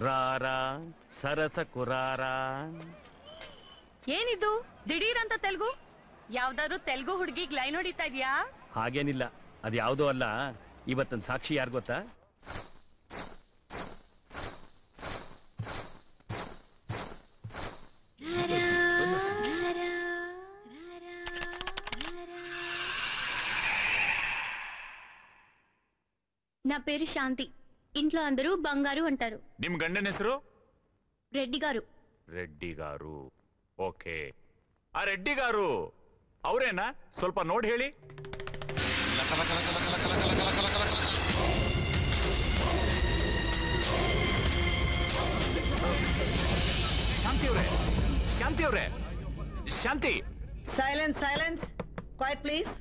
ರಾರಾ ಸರಸ ಕುರಾರ. ಏನಿದು ದಿಢೀರ್ ಅಂತ ತೆಲುಗು? ಯಾವ್ದಾದ್ರು ತೆಲುಗು ಹುಡುಗಿಗ್ ಲೈನ್ ಹೊಡಿತಾ ಇದ್ಯಾ? ಹಾಗೇನಿಲ್ಲ, ಅದು ಯಾವುದೋ ಅಲ್ಲ. ಇವತ್ತನ್ ಸಾಕ್ಷಿ ಯಾರು ಗೊತ್ತಾ? నా పేరు శాంతి. ఇంట్లో అందరూ బంగారు అంటారు. నిమ్ గండన ಹೆಸರು? రెడ్డి గారు. రెడ్డి గారు, ಓಕೆ. ಆ ರೆಡ್ಡಿ గారు ಅವರೇನಾ? ಸ್ವಲ್ಪ ನೋಡಿ ಹೇಳಿ. ಶಾಂತಿ ಅವರೇ, ಶಾಂತಿ ಅವರೇ, ಶಾಂತಿ. Silence silence, quiet please.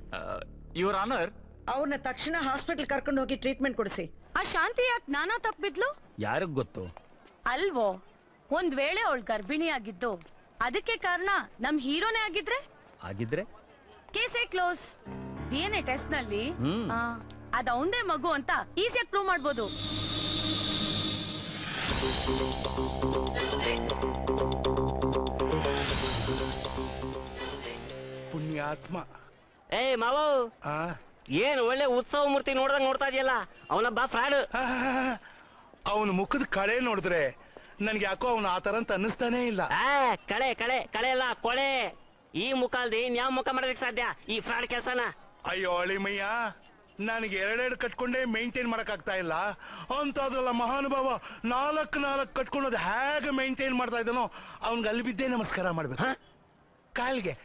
Your honour, ಅವ್ರನ್ನ ತಕ್ಷಣ ಹಾಸ್ಪಿಟಲ್ ಕರ್ಕೊಂಡು ಹೋಗಿ ಟ್ರೀಟ್ಮೆಂಟ್ ಕೊಡಿಸಿ. ಆ ಶಾಂತಿ ಯಾಕೆ ನಾನಾ ತಪ್ಪಿದ್ಲು? ಯಾರಿಗ್ ಗೊತ್ತು? ಅಲ್ವೋ, ಒಂದ್ ವೇಳೆ ಅವಳು ಗರ್ಭಿಣಿ ಆಗಿದ್ದು ಅದಕ್ಕೆ ಕಾರಣ ನಮ್ ಹೀರೋನೇ ಆಗಿದ್ರೆ ಕೇಸೇ ಕ್ಲೋಸ್. DNA ಟೆಸ್ಟ್ ನಲ್ಲಿ ಅದ್ ಅವಂದೇ ಮಗು ಅಂತ ಈಸಿಯಾಗಿ ಪ್ರೂವ್ ಮಾಡ್ಬೋದು. ಪುಣ್ಯಾತ್ಮ. ಏ ಮಾವ, ಏನ್ ಒಳ್ಳೆ ಉತ್ಸವ ಮೂರ್ತಿ ನೋಡ್ದಂಗ್ ನೋಡ್ತಾ ಇದೆಯಲ್ಲ, ಅವನೊಬ್ಬ ಫ್ರಾಡ್. ಅವನ ಮುಖದ ಕಳೆ ನೋಡಿದ್ರೆ ನನ್ಗೆ ಯಾಕೋ ಅವನು ಆತರ ಅಂತ ಅನ್ನಿಸ್ತಾನೆ ಇಲ್ಲ. ಕಳೆ ಕಳೆ ಕಳೆ ಅಲ್ಲ, ಕೊಳೆ. ಈ ಮುಖ ಅಲ್ದೆ ಇನ್ಯಾವ ಮುಖ ಮಾಡೋದಕ್ಕೆ ಸಾಧ್ಯ ಈ ಫ್ರಾಡ್ ಕೆಲಸನ? ಅಯ್ಯೋ ಅಳಿಮಯ್ಯ, ನನಗೆ ಎರಡೆರಡು ಕಟ್ಕೊಂಡೇ ಮೇಂಟೈನ್ ಮಾಡಕ್ ಆಗ್ತಾ ಇಲ್ಲ ಅಂತದ್ರಲ್ಲ ಮಹಾನುಭಾವ. ನಾಲ್ಕು ಕಟ್ಕೊಂಡೋದು ಹೇಗೆ ಮೇಂಟೈನ್ ಮಾಡ್ತಾ ಇದ್ದಾನೋ ಅವ್ನ್ಗೆ ಅಲ್ಲಿ ಬಿದ್ದೇ ನಮಸ್ಕಾರ ಮಾಡ್ಬೇಕು. ಕಾಲ್ಗೆ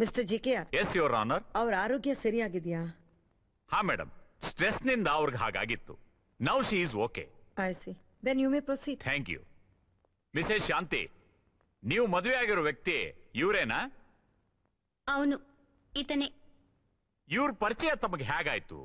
mister GKR. Yes your honour. ಅವ್ರ ಆರೋಗ್ಯ ಸರಿಯಾಗಿದ್ಯಾ? ಹಾ ಮೇಡಮ್, ಸ್ಟ್ರೆಸ್ ನಿಂದ ಅವ್ರಿಗೆ ಹಾಗಾಗಿತ್ತು. Now she is okay. I see. Then you may proceed. Thank you. Mrs Shanti, ನೀವು ಮದುವೆ ಆಗಿರೋ ವ್ಯಕ್ತಿ ಇವ್ರೇನಾ? అవును, ఇతనే. ಇವ್ರ ಪರಿಚಯ ತಮಗೆ ಹೇಗಾಯ್ತು?